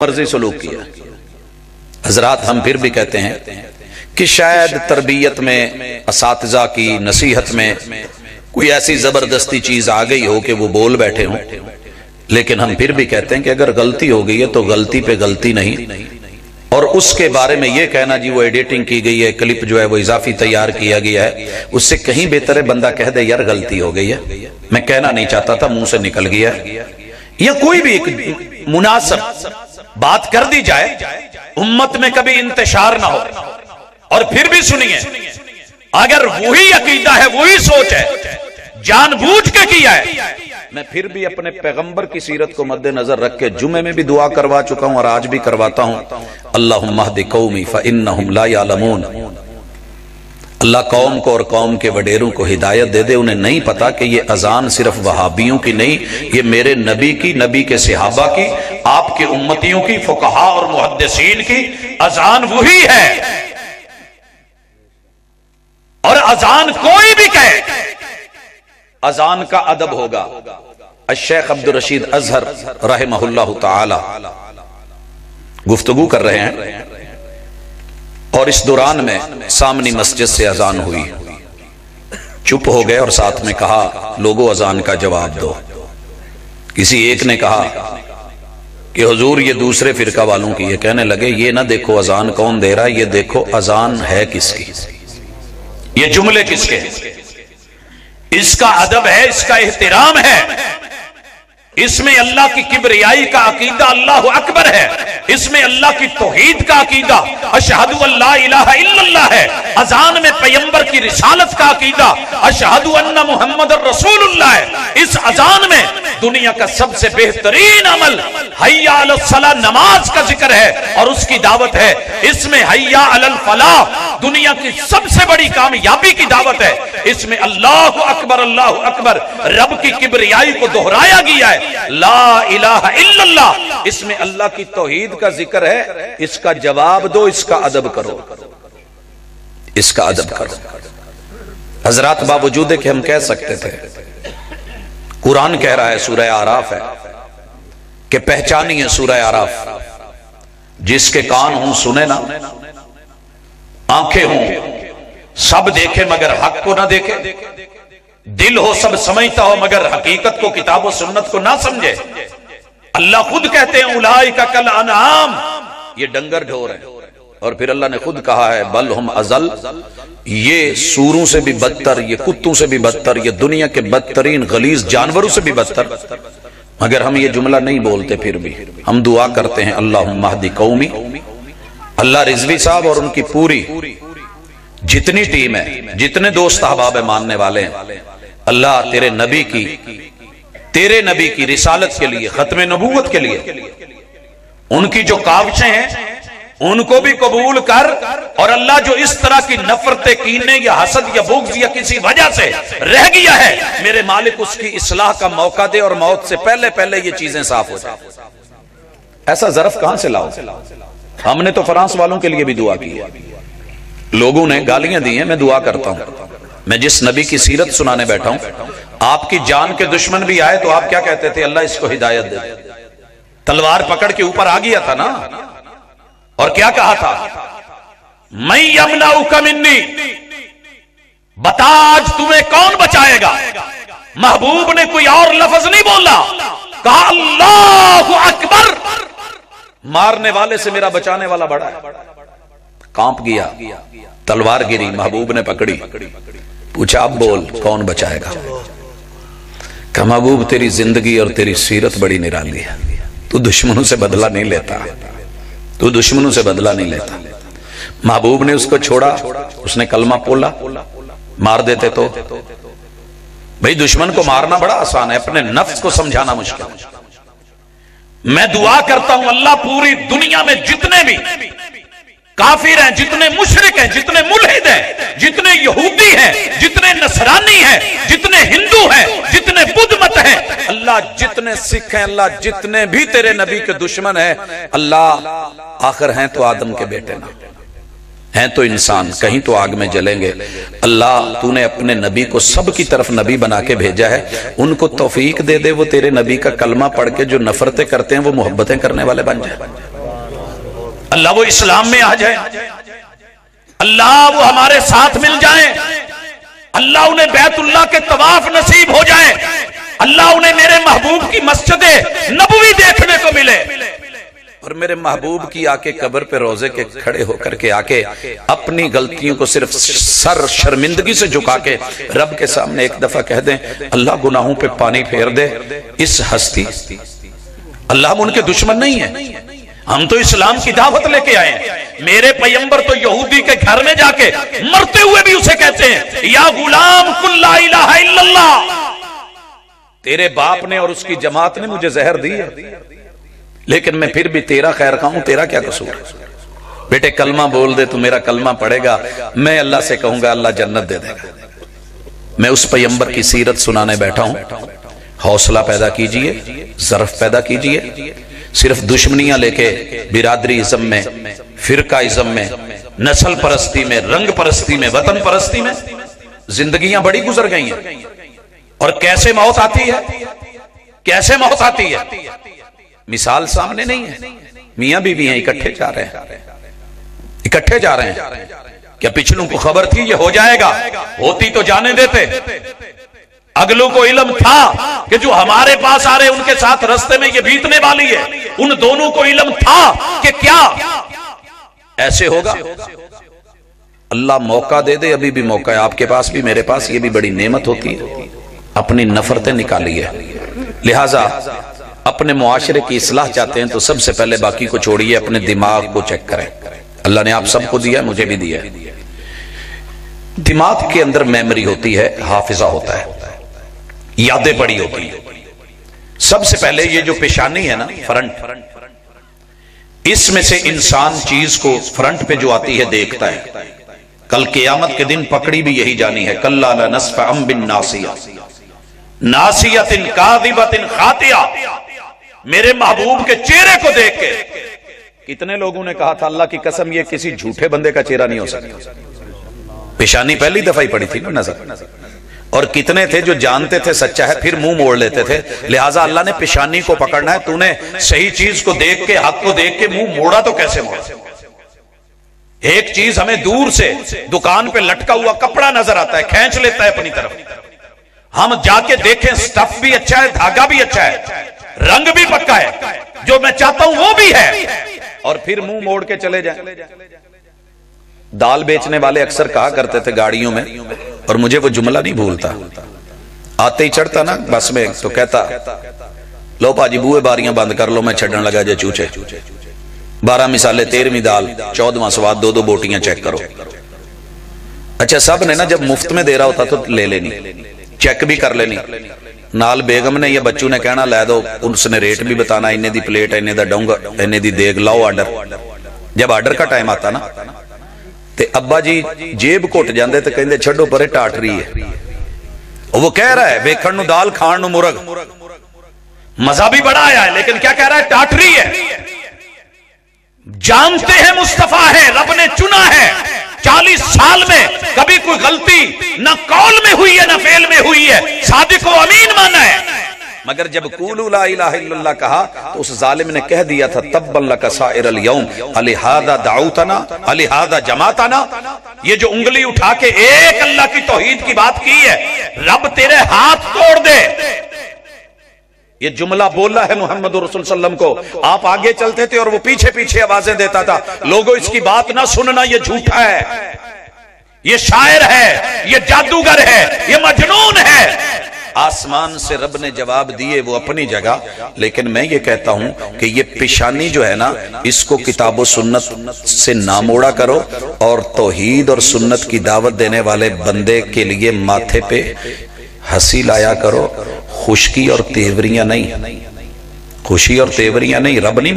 مرضی سلوک کیا۔ حضرات ہم پھر بھی کہتے ہیں کہ شاید تربیت میں، اساتذہ کی نصیحت میں کوئی ایسی زبردستی چیز آ گئی ہو کہ وہ بول بیٹھے ہوں، لیکن ہم پھر بھی کہتے ہیں کہ اگر غلطی ہو گئی ہے تو غلطی پہ غلطی نہیں، اور اس کے بارے میں یہ کہنا جی وہ ایڈیٹنگ کی گئی ہے، کلپ جو ہے وہ اضافی تیار کیا گیا ہے، اس سے کہیں بہتر ہے بندہ کہہ دے یار غلطی ہو گئی ہے، میں کہنا نہیں چاہتا تھا منہ سے نکل گیا ہے، یا کوئی بھی ایک مناسب بات کر دی جائے، امت میں کبھی انتشار نہ ہو۔ اور پھر بھی سنیے، اگر وہی عقیدہ ہے، وہی سوچ ہے، جان بوجھ کے کیا ہے، میں پھر بھی اپنے پیغمبر کی سیرت کو مد نظر رکھ کے جمعے میں بھی دعا کروا چکا ہوں اور آج بھی کرواتا ہوں، اللہم اہد قومی فإنہم لا یعلمون۔ اللہ قوم کو اور قوم کے وڈیروں کو ہدایت دے دے، انہیں نہیں پتا کہ یہ اذان صرف وہابیوں کی نہیں، یہ میرے نبی کی، نبی کے صحابہ کی، آپ کے امتیوں کی، فقہا اور محدثین کی اذان وہی ہے۔ اور اذان کوئی بھی کہے، اذان کا ادب ہوگا۔ الشیخ عبدالرشید اظہر رحمہ اللہ تعالی گفتگو کر رہے ہیں، اور اس دوران میں سامنی مسجد سے اذان ہوئی، چپ ہو گئے اور ساتھ میں کہا لوگوں اذان کا جواب دو۔ کسی ایک نے کہا کہ حضور یہ دوسرے فرقہ والوں کی، یہ کہنے لگے یہ نہ دیکھو اذان کون دے رہا ہے، یہ دیکھو اذان ہے کس کی، یہ جملے کس کے ہیں، اس کا ادب ہے، اس کا احترام ہے، اس میں اللہ کی کبریائی کا عقیدہ اللہ اکبر ہے، اس میں اللہ کی توحید کا عقیدہ اشہد ان لا الہ الا اللہ ہے، اذان میں پیغمبر کی رسالت کا عقیدہ اشہد ان محمد رسول اللہ ہے۔ اس اذان میں دنیا کا سب سے بہترین عمل حی علی الصلاۃ، نماز کا ذکر ہے اور اس کی دعوت ہے، اس میں حی علی الفلاح، دنیا کی سب سے بڑی کامیابی کی دعوت ہے، اس میں اللہ اکبر اللہ اکبر، رب کی کبریائی کو دہرایا گیا ہے، لا الہ الا اللہ، اس میں اللہ کی توحید کا ذکر ہے، اس کا جواب دو، اس کا ادب کرو، اس کا ادب کرو۔ حضرات باوجود کہ ہم کہہ سکتے تھے، قرآن کہہ رہا ہے، سورہ اعراف ہے کہ پہچانیے سورہ اعراف، جس کے کان ہوں سنے نہ، آنکھیں ہوں سب دیکھے مگر حق کو نہ دیکھے، دل ہو سب سمجھتا ہو مگر حقیقت کو، کتاب و سنت کو نہ سمجھے۔ اللہ خود کہتے ہیں اولئک کالانعام، یہ ڈنگر ڈھور ہیں، اور پھر اللہ نے خود کہا ہے بل ہم اضل، یہ سوروں سے بھی بدتر، یہ کتوں سے بھی بدتر، یہ دنیا کے بدترین غلیظ جانوروں سے بھی بدتر۔ مگر ہم یہ جملہ نہیں بولتے، پھر بھی ہم دعا کرتے ہیں اللہم اہد قومی۔ اللہ رضوی صاحب اور ان کی پوری جتنی ٹیم ہے، جتنے دوست احباب ماننے والے ہیں، اللہ تیرے نبی کی رسالت کے لیے، ختم نبوت کے لیے ان کی جو کاوشیں ہیں ان کو بھی قبول کر، اور اللہ جو اس طرح کی نفرت، کینے یا حسد یا بغض یا کسی وجہ سے رہ گیا ہے، میرے مالک اس کی اصلاح کا موقع دے، اور موت سے پہلے پہلے یہ چیزیں صاف ہو جائیں۔ ایسا ظرف کہاں سے لاؤ؟ ہم نے تو فرانس والوں کے لیے بھی دعا کی ہے، لوگوں نے گالیاں دی ہیں، میں دعا کرتا ہوں، میں جس نبی کی سیرت سنانے بیٹھا ہوں، آپ کی جان کے دشمن بھی آئے تو آپ کیا کہتے تھے؟ اللہ اس کو ہدایت دے۔ تلوار پکڑ کے اوپر آ گیا تھا نا، اور کیا کہا تھا؟ میں یمنعک منی، بتا آج تمہیں کون بچائے گا؟ محبوب نے کوئی اور لفظ نہیں بولا، کہا اللہ اکبر، مارنے والے سے میرا بچانے والا بڑا ہے۔ کانپ گیا، تلوار گری، محبوب نے پکڑی، پوچھا اب بول کون بچائے گا؟ کہ محبوب تیری زندگی اور تیری سیرت بڑی نرالی ہے، تو دشمنوں سے بدلہ نہیں لیتا، تو دشمنوں سے بدلہ نہیں لیتا۔ محبوب نے اس کو چھوڑا، اس نے کلمہ بولا، مار دیتے تو بھئی دشمن کو مارنا بڑا آسان ہے، اپنے نفس کو سمجھانا مشکل۔ میں دعا کرتا ہوں اللہ پوری دنیا میں جتنے بھی کافر ہیں، جتنے مشرک ہیں، جتنے ملحد ہیں، جتنے یہودی ہیں، جتنے نصرانی ہیں، جتنے ہندو ہیں، جتنے بدھ مت ہیں، اللہ جتنے سکھ ہیں، اللہ جتنے بھی تیرے نبی کے دشمن ہیں، اللہ آخر ہیں تو آدم کے بیٹے نہ ہیں تو انسان، کہیں تو آگ میں جلیں گے۔ اللہ تو نے اپنے نبی کو سب کی طرف نبی بنا کے بھیجا ہے، ان کو توفیق دے دے وہ تیرے نبی کا کلمہ پڑھ کے جو نفرتیں کرتے ہیں وہ محبتیں کرنے والے بن جائیں۔ اللہ وہ اسلام میں آ جائیں، اللہ وہ ہمارے ساتھ مل جائیں، اللہ انہیں بیت اللہ کے طواف نصیب ہو جائیں، اللہ انہیں میرے محبوب کی مسجد نبوی دیکھنے کو ملے، اور میرے محبوب کی آ کے قبر پہ روزے کے کھڑے ہو کر کے آ کے اپنی غلطیوں کو صرف سر شرمندگی سے جھکا کے رب کے سامنے ایک دفعہ کہہ دیں اللہ گناہوں پہ پانی پھیر دے اس ہستی۔ اللہ ہم ان کے دشمن نہیں ہیں، ہم تو اسلام کی دعوت لے کے آئے ہیں۔ میرے پیغمبر تو یہودی کے گھر میں جا کے مرتے ہوئے بھی اسے کہتے ہیں یا غلام کل لا الہ الا اللہ، تیرے باپ نے اور اس کی جماعت نے مجھے زہر دی ہے لیکن میں پھر بھی تیرا خیر خواہ ہوں، تیرا کیا قصور ہے؟ بیٹے کلمہ بول دے تو میرا کلمہ پڑے گا، میں اللہ سے کہوں گا اللہ جنت دے دے گا۔ میں اس پیغمبر کی سیرت سنانے بیٹھا ہوں، حوصلہ پیدا کیجئے، ظرف پیدا کیجئے۔ صرف دشمنیاں لے کے برادری ازم میں، فرقہ ازم میں، نسل پرستی میں، رنگ پرستی میں، وطن پرستی میں زندگیاں بڑی گزر گئی ہیں، اور کیسے موت آتی ہے، کیسے موت آتی ہے مثال سامنے نہیں ہے۔ میاں بیوی ہیں اکٹھے جا رہے ہیں، اکٹھے جا رہے ہیں، کیا پچھلوں کو خبر تھی یہ ہو جائے گا؟ ہوتی تو جانے دیتے۔ اگلوں کو علم تھا کہ جو ہمارے پاس آ رہے ان کے ساتھ رستے میں یہ بیتنے والی ہے، ان دونوں کو علم تھا کہ کیا ایسے ہوگا۔ اللہ موقع دے دے، ابھی بھی موقع ہے آپ کے پاس بھی میرے پاس، یہ بھی بڑی نعمت ہوتی ہے۔ اپنی نفرتیں نکالیے، لہٰذا اپنے معاشرے کی اصلاح چاہتے ہیں تو سب سے پہلے باقی کو چھوڑیے، اپنے دماغ کو چیک کریں۔ اللہ نے آپ سب کو دیا ہے، مجھے بھی دیا ہے۔ دماغ کے اندر میموری ہوتی ہے، حافظہ ہوتا ہے، یادیں پڑی ہوتی ہیں۔ سب سے پہلے یہ جو پیشانی ہے نا، فرنٹ، اس میں سے انسان چیز کو فرنٹ پہ جو آتی ہے دیکھتا ہے۔ کل قیامت کے دن پکڑی بھی یہی جانی ہے، کلا لنصفعا بالناصیہ ناصیۃ کاذبۃ خاطئہ۔ میرے محبوب کے چہرے کو دیکھ کے کتنے لوگوں نے کہا تھا اللہ کی قسم یہ کسی جھوٹے بندے کا چہرہ نہیں ہو سکتا۔ پیشانی پہلی دفعہ ہی پڑی تھی نا نظر، اور کتنے تھے جو جانتے تھے سچا ہے پھر منہ موڑ لیتے تھے۔ لہٰذا اللہ نے پیشانی کو پکڑنا ہے، تو نے صحیح چیز کو دیکھ کے، حق کو دیکھ کے منہ موڑا تو کیسے موڑا؟ ایک چیز ہمیں دور سے دکان پہ لٹکا ہوا کپڑا نظر آتا ہے، کھینچ لیتا ہے اپنی طرف، ہم جا کے دیکھیں سٹف بھی اچھا ہے، دھاگا بھی اچھا ہے، رنگ بھی پکا ہے، جو میں چاہتا ہوں وہ بھی ہے، اور پھر منہ موڑ کے چلے جائیں۔ دال بیچنے والے اکثر کہا کرتے تھے گاڑیوں میں، اور مجھے وہ جملہ نہیں بھولتا، آتے ہی چڑھتا نا بس میں تو کہتا لو پاجی بوئے باریاں بند کر لو، میں چھڑن لگا جے چوچے، 12 مثالے 13ویں دال 14واں سواد 2 بوٹیاں چیک کرو۔ اچھا سب نے نا جب مفت میں دے رہا ہوتا تو لے لینی، چیک بھی کر لینی، نال بیگم نے یا بچوں نے کہنا لے دو، اس نے ریٹ بھی بتانا، انہیں دی پلیٹ، انہیں دا ڈونگا، انہیں دی دیگ، لاؤ آرڈر۔ جب آرڈر کا ٹائم آتا نا تے ابا جی جیب کوٹ جاندے تے کہندے چھڑو پرے ٹاٹری ہے، وہ کہہ رہا ہے ویکھن نو دال کھان نو مرغ، مزہ بھی بڑا آیا ہے لیکن کیا کہہ رہا ہے؟ ٹاٹری ہے۔ جانتے ہیں مصطفیٰ ہے، رب نے چنا ہے، 40 سال میں کبھی کوئی غلطی نہ قول میں ہوئی ہے نہ فعل میں ہوئی ہے، صادق و امین مانا ہے، مگر جب قولوا لا الہ الا اللہ کہا تو اس ظالم نے کہہ دیا تھا تبا لک سائر اليوم الہذا دعوتنا الہذا جماعتنا۔ یہ جو انگلی اٹھا کے ایک اللہ کی توحید کی بات کی ہے، رب تیرے ہاتھ توڑ دے۔ یہ جملہ بولا ہے محمد رسول صلی اللہ علیہ وسلم کو، آپ آگے چلتے تھے اور وہ پیچھے پیچھے آوازیں دیتا تھا، لوگوں اس کی بات نہ سننا، یہ جھوٹا ہے، یہ شاعر ہے، یہ جادوگر ہے، یہ مجنون ہے۔ آسمان سے رب نے جواب دیے وہ اپنی جگہ، لیکن میں یہ کہتا ہوں کہ یہ پیشانی جو ہے نا، اس کو کتاب و سنت سے نہ موڑا کرو، اور توحید اور سنت کی دعوت دینے والے بندے کے لیے ماتھے پہ ہنسی لایا کرو، خوشکی اور تیوریاں نہیں، خوشی اور تیوریاں نہیں، رب نہیں